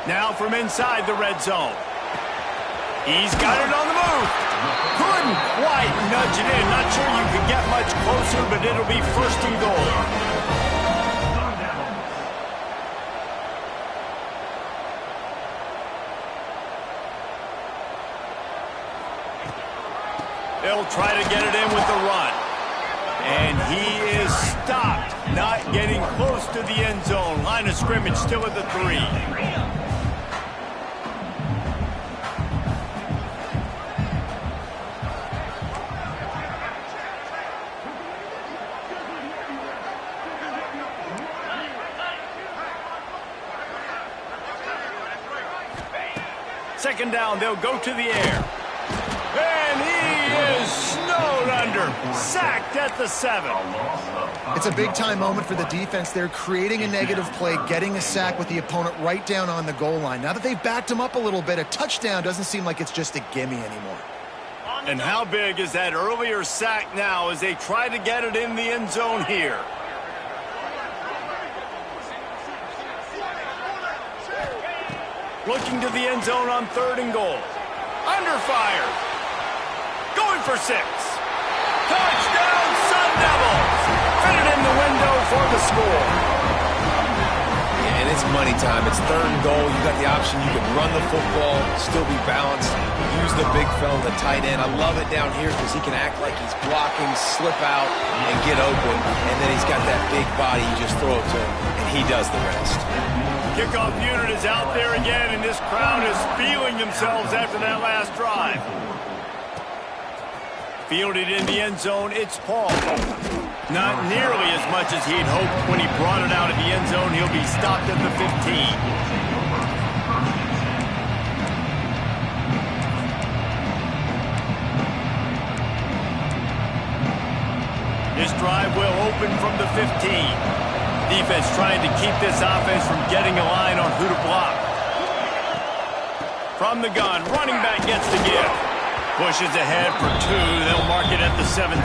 Now from inside the red zone. He's got it on the move. Couldn't quite nudge it in. Not sure you can get much closer, but it'll be first and goal. Sun Devils. They'll try to get it in with the run. And he is stopped, not getting close to the end zone. Line of scrimmage still at the 3. Second down, they'll go to the air. And he is snowed under. Sacked at the 7. it's a big-time moment for the defense. They're creating a negative play, getting a sack with the opponent right down on the goal line. Now that they've backed him up a little bit, a touchdown doesn't seem like it's just a gimme anymore. And how big is that earlier sack now as they try to get it in the end zone here? Looking to the end zone on third and goal. Under fire. Going for 6. Touchdown, Sun Devils! Fitted in the window for the score. Yeah, and it's money time. It's third and goal. You got the option. You can run the football, still be balanced, use the big fella, the tight end. I love it down here because he can act like he's blocking, slip out, and get open. And then he's got that big body. You just throw it to him, and he does the rest. Kickoff unit is out there again, and this crowd is feeling themselves after that last drive. Fielded in the end zone, it's Paul. Not nearly as much as he'd hoped when he brought it out of the end zone. He'll be stopped at the 15. This drive will open from the 15. Defense trying to keep this offense from getting a line on who to block. From the gun, running back gets the give. Pushes ahead for 2. They'll mark it at the 17.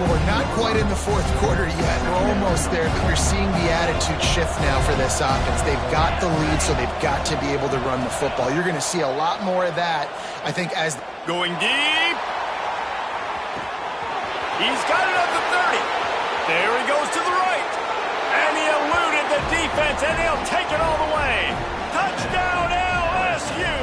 Well, we're not quite in the fourth quarter yet. We're almost there, but you're seeing the attitude shift now for this offense. They've got the lead, so they've got to be able to run the football. You're going to see a lot more of that, I think, as... Going deep. He's got it at the 30. There he goes to the right. And he eluded the defense, and he'll take it all the way. Touchdown, LSU.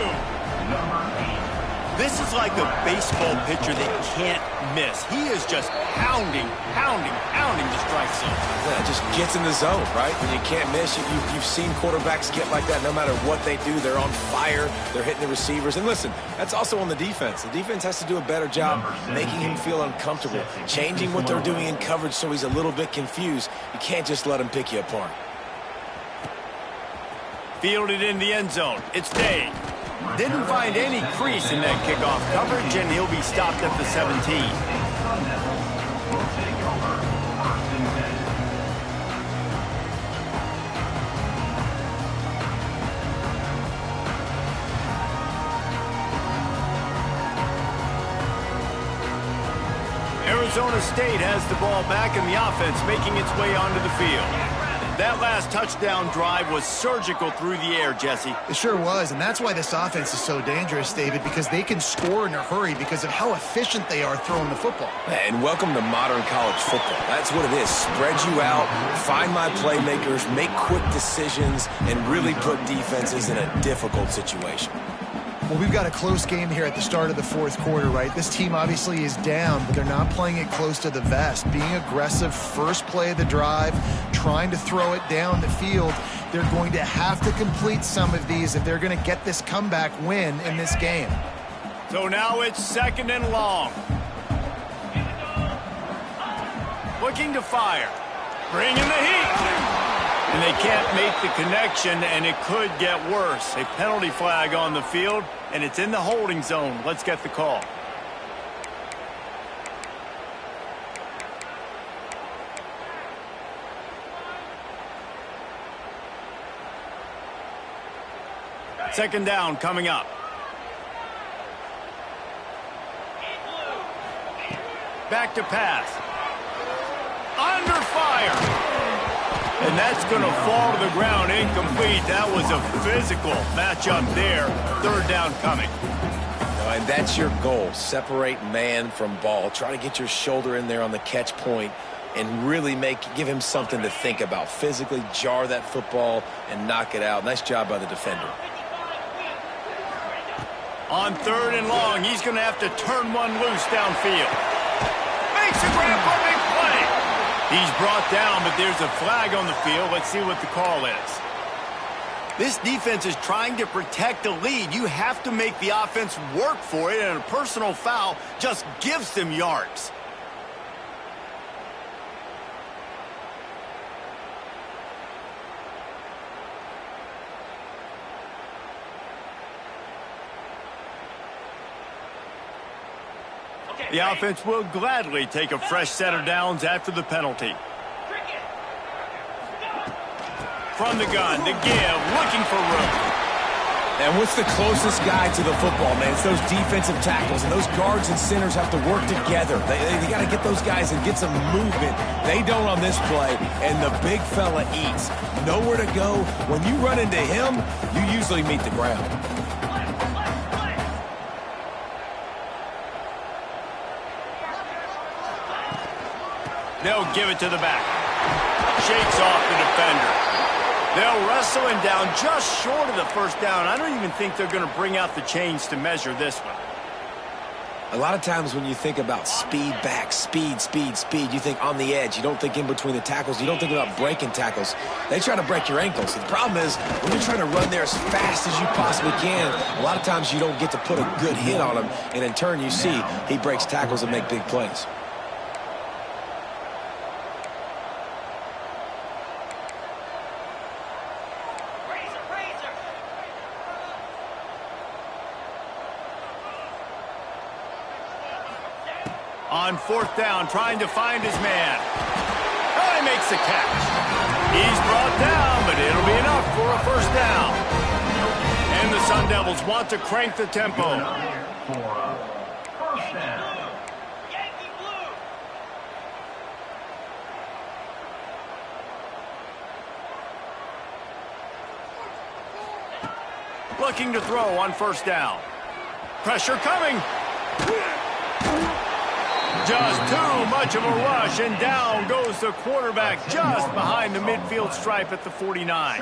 This is like a baseball pitcher that can't miss. He is just pounding the strike zone. Yeah, it just gets in the zone, right? When you can't miss, you've seen quarterbacks get like that no matter what they do. They're on fire. They're hitting the receivers. And listen, that's also on the defense. The defense has to do a better job making him feel uncomfortable, changing what they're doing in coverage so he's a little bit confused. You can't just let him pick you apart. Fielded in the end zone. It's Day. Didn't find any crease in that kickoff coverage, and he'll be stopped at the 17. Arizona State has the ball back, and the offense making its way onto the field. That last touchdown drive was surgical through the air, Jesse. It sure was, and that's why this offense is so dangerous, David, because they can score in a hurry because of how efficient they are throwing the football. And welcome to modern college football. That's what it is. Spread you out, find my playmakers, make quick decisions, and really put defenses in a difficult situation. Well, we've got a close game here at the start of the fourth quarter, right? This team obviously is down, but they're not playing it close to the vest. Being aggressive, first play of the drive, trying to throw it down the field. They're going to have to complete some of these if they're going to get this comeback win in this game. So now it's 2nd and long. Looking to fire. Bringing the heat. And they can't make the connection, and it could get worse. A penalty flag on the field, and it's in the holding zone. Let's get the call. Second down coming up. Back to pass. Under fire. And that's going to fall to the ground incomplete. That was a physical matchup there. Third down coming. And that's your goal. Separate man from ball. Try to get your shoulder in there on the catch point and really give him something to think about. Physically jar that football and knock it out. Nice job by the defender. On 3rd and long, he's going to have to turn one loose downfield. Makes a grab for a big play. He's brought down, but there's a flag on the field. Let's see what the call is. This defense is trying to protect the lead. You have to make the offense work for it, and a personal foul just gives them yards. The offense will gladly take a fresh set of downs after the penalty. From the gun, the give, looking for room. And what's the closest guy to the football, man? It's those defensive tackles, and those guards and centers have to work together. They got to get those guys and get some movement. They don't on this play, and the big fella eats. Nowhere to go. When you run into him, you usually meet the ground. They'll give it to the back. Shakes off the defender. They'll wrestle him down just short of the first down. I don't even think they're going to bring out the chains to measure this one. A lot of times when you think about speed back, speed, you think on the edge. You don't think in between the tackles. You don't think about breaking tackles. They try to break your ankles. The problem is when you're trying to run there as fast as you possibly can, a lot of times you don't get to put a good hit on him, and in turn you see he breaks tackles and make big plays. On fourth down, trying to find his man. Oh, he makes the catch. He's brought down, but it'll be enough for a first down. And the Sun Devils want to crank the tempo. First down. Yankee blue. Looking to throw on first down. Pressure coming. Just too much of a rush, and down goes the quarterback just behind the midfield stripe at the 49.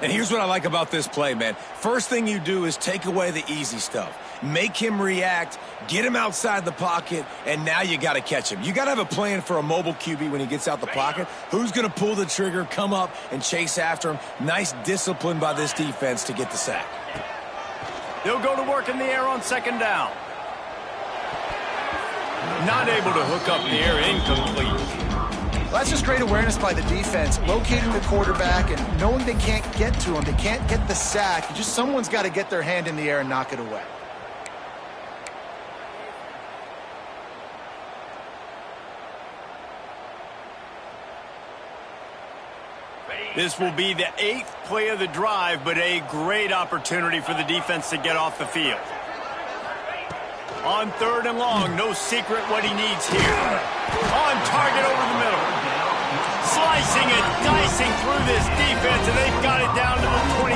And here's what I like about this play, man. First thing you do is take away the easy stuff. Make him react, get him outside the pocket, and now you got to catch him. You got to have a plan for a mobile QB when he gets out the pocket. Who's going to pull the trigger, come up, and chase after him? Nice discipline by this defense to get the sack. They'll go to work in the air on second down. Not able to hook up the air, incomplete. Well, that's just great awareness by the defense, locating the quarterback and knowing they can't get to him. They can't get the sack. Just someone's got to get their hand in the air and knock it away. This will be the 8th play of the drive, but a great opportunity for the defense to get off the field. On third and long, no secret what he needs here. On target over the middle. Slicing and dicing through this defense, and they've got it down to the 23.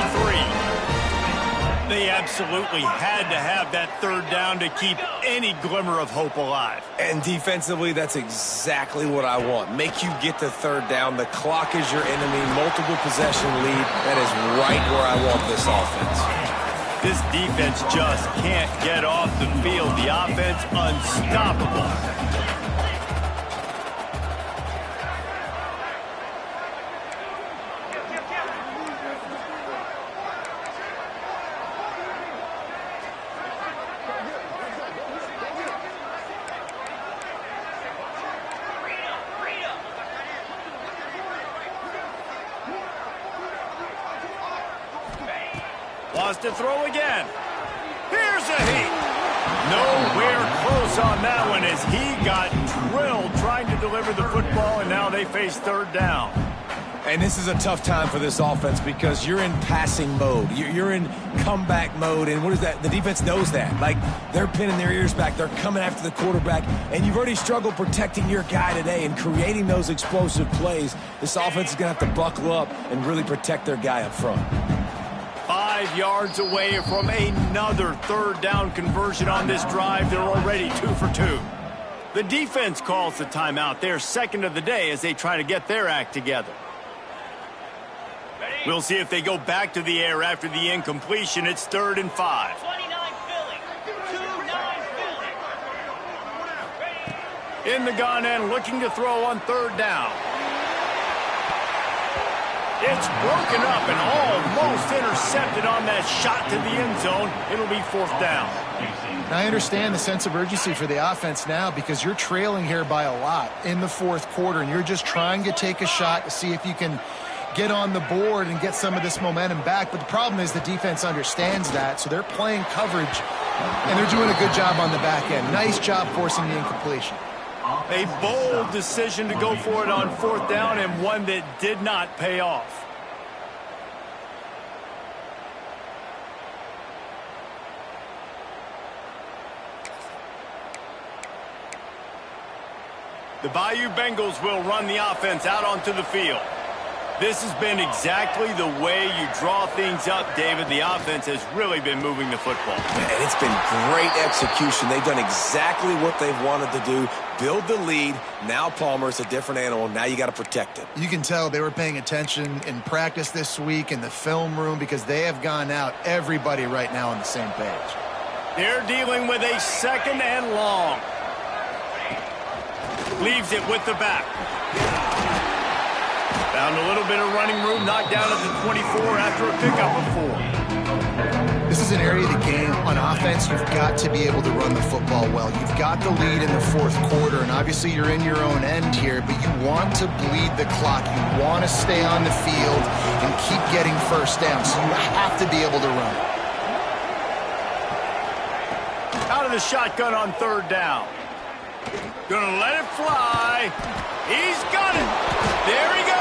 They absolutely had to have that third down to keep any glimmer of hope alive. And defensively, that's exactly what I want. Make you get the third down. The clock is your enemy. Multiple possession lead. That is right where I want this offense. This defense just can't get off the field. The offense unstoppable. Wants to throw again. Here's a heat. Nowhere close on that one as he got drilled trying to deliver the football, and now they face third down. And this is a tough time for this offense because you're in passing mode. You're in comeback mode, and what is that? The defense knows that. Like, they're pinning their ears back. They're coming after the quarterback, and you've already struggled protecting your guy today and creating those explosive plays. This offense is going to have to buckle up and really protect their guy up front. 5 yards away from another third down conversion on this drive. They're already 2 for 2. The defense calls the timeout. They're second of the day as they try to get their act together. We'll see if they go back to the air after the incompletion. It's 3rd and 5. 29 Philly. 2-9 Philly. In the gun and looking to throw on third down. It's broken up and almost intercepted on that shot to the end zone. It'll be 4th down. Now, I understand the sense of urgency for the offense now because you're trailing here by a lot in the 4th quarter, and you're just trying to take a shot to see if you can get on the board and get some of this momentum back. But the problem is the defense understands that, so they're playing coverage, and they're doing a good job on the back end. Nice job forcing the incompletion. A bold decision to go for it on 4th down, and one that did not pay off. The Bayou Bengals will run the offense out onto the field. This has been exactly the way you draw things up, David. The offense has really been moving the football. And it's been great execution. They've done exactly what they've wanted to do. Build the lead. Now Palmer's a different animal. Now you got to protect it. You can tell they were paying attention in practice this week in the film room because they have gone out, everybody right now on the same page. They're dealing with a 2nd and long. Leaves it with the back. Found a little bit of running room, knocked down at the 24 after a pickup of 4. This is an area of the game. On offense, you've got to be able to run the football well. You've got the lead in the 4th quarter, and obviously you're in your own end here, but you want to bleed the clock. You want to stay on the field and keep getting first down, so you have to be able to run. Out of the shotgun on 3rd down. Gonna let it fly. He's got it. There he goes.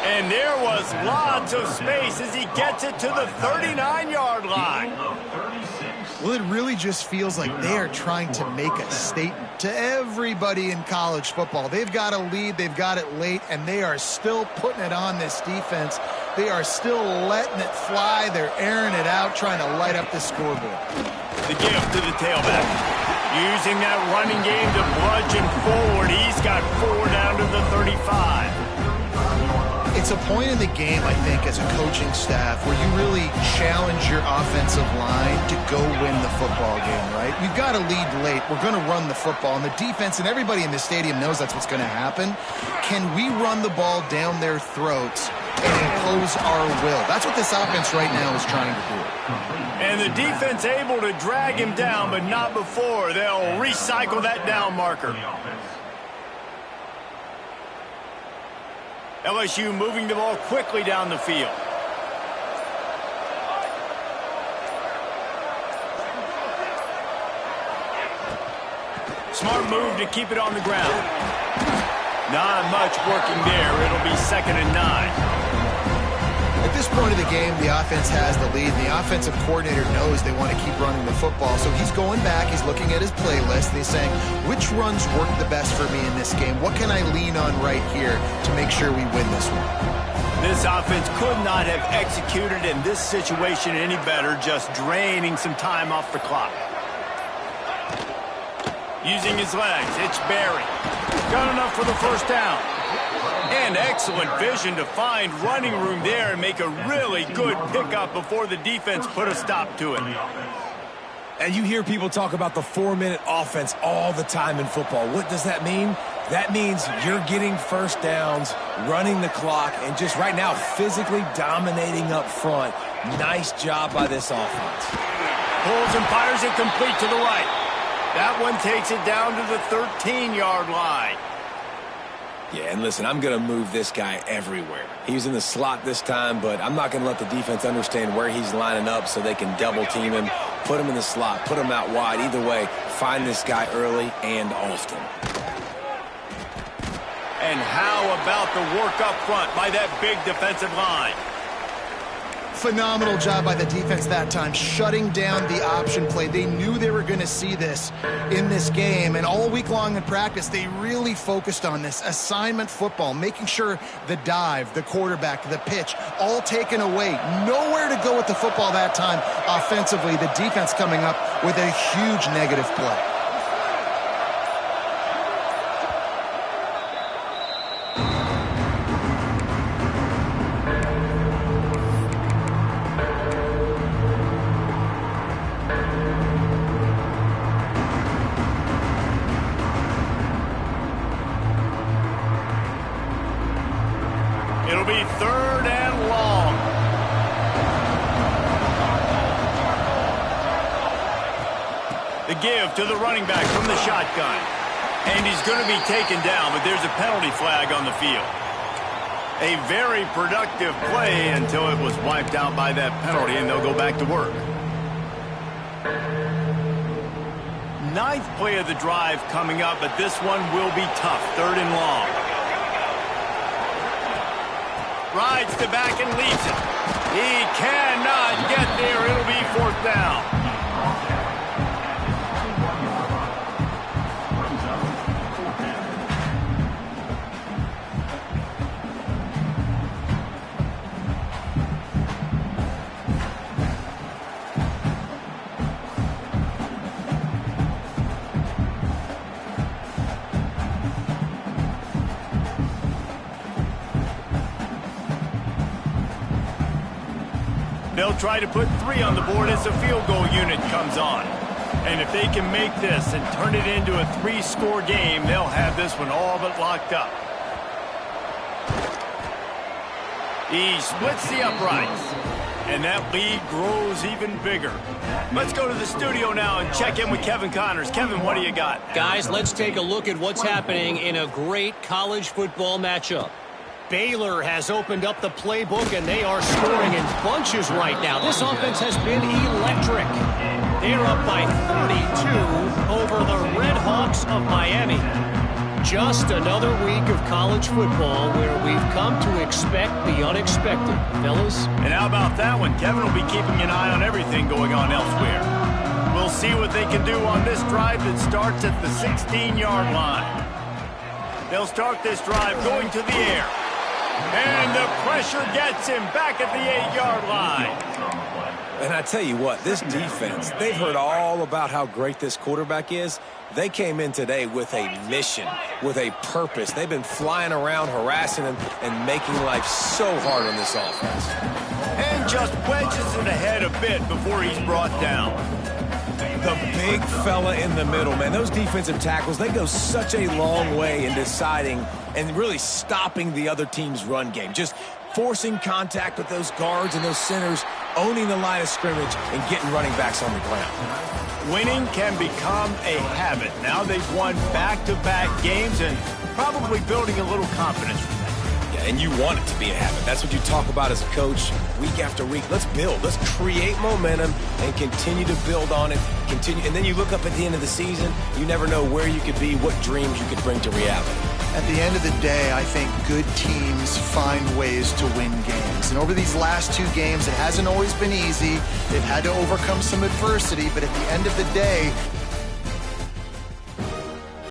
And there was lots of space as he gets it to the 39-yard line. Well, it really just feels like they are trying to make a statement to everybody in college football. They've got a lead, they've got it late, and they are still putting it on this defense. They are still letting it fly. They're airing it out, trying to light up the scoreboard. The give to the tailback. Using that running game to bludgeon forward. He's got 4 down to the 35. It's a point in the game, I think, as a coaching staff where you really challenge your offensive line to go win the football game, right? We've got to lead late. We're going to run the football, and the defense and everybody in the stadium knows that's what's going to happen. Can we run the ball down their throats and impose our will? That's what this offense right now is trying to do. And the defense able to drag him down, but not before. They'll recycle that down marker. LSU moving the ball quickly down the field. Smart move to keep it on the ground. Not much working there. It'll be 2nd and 9. At this point of the game, the offense has the lead. The offensive coordinator knows they want to keep running the football, so he's going back, he's looking at his playlist, and he's saying, which runs work the best for me in this game? What can I lean on right here to make sure we win this one? This offense could not have executed in this situation any better, just draining some time off the clock. Using his legs, it's Barry. Got enough for the 1st down. And excellent vision to find running room there and make a really good pickup before the defense put a stop to it. And you hear people talk about the 4-minute offense all the time in football. What does that mean? That means you're getting first downs, running the clock, and just right now physically dominating up front. Nice job by this offense. Pulls and fires it complete to the right. That one takes it down to the 13-yard line. Yeah, and listen, I'm going to move this guy everywhere. He was in the slot this time, but I'm not going to let the defense understand where he's lining up so they can double-team him, put him in the slot, put him out wide. Either way, find this guy early and often. And how about the work up front by that big defensive line? Phenomenal job by the defense that time, shutting down the option play. They knew they were going to see this in this game, and all week long in practice, they really focused on this assignment football, making sure the dive, the quarterback, the pitch, all taken away. Nowhere to go with the football that time offensively. The defense coming up with a huge negative play. It'll be 3rd and long. The give to the running back from the shotgun. And he's going to be taken down, but there's a penalty flag on the field. A very productive play until it was wiped out by that penalty, and they'll go back to work. 9th play of the drive coming up, but this one will be tough. 3rd and long. Rides the back and leaves it. He cannot get there. It'll be 4th down. They'll try to put 3 on the board as the field goal unit comes on. And if they can make this and turn it into a 3-score game, they'll have this one all but locked up. He splits the uprights, and that lead grows even bigger. Let's go to the studio now and check in with Kevin Connors. Kevin, what do you got? Guys, let's take a look at what's happening in a great college football matchup. Baylor has opened up the playbook, and they are scoring in bunches right now. This offense has been electric. They're up by 32 over the Red Hawks of Miami. Just another week of college football where we've come to expect the unexpected, fellas. And how about that one? Kevin will be keeping an eye on everything going on elsewhere. We'll see what they can do on this drive that starts at the 16-yard line. They'll start this drive going to the air. And the pressure gets him back at the 8-yard line. And I tell you what, this defense, they've heard all about how great this quarterback is. They came in today with a mission, with a purpose. They've been flying around, harassing him, and making life so hard on this offense. And just wedges it ahead a bit before he's brought down. The big fella in the middle, man. Those defensive tackles, they go such a long way in deciding and really stopping the other team's run game. Just forcing contact with those guards and those centers, owning the line of scrimmage, and getting running backs on the ground. Winning can become a habit. Now they've won back-to-back games and probably building a little confidence from that. Yeah, and you want it to be a habit. That's what you talk about as a coach week after week. Let's build. Let's create momentum and continue to build on it. And then you look up at the end of the season, you never know where you could be, what dreams you could bring to reality. At the end of the day, I think good teams find ways to win games. And over these last 2 games, it hasn't always been easy. They've had to overcome some adversity, but at the end of the day,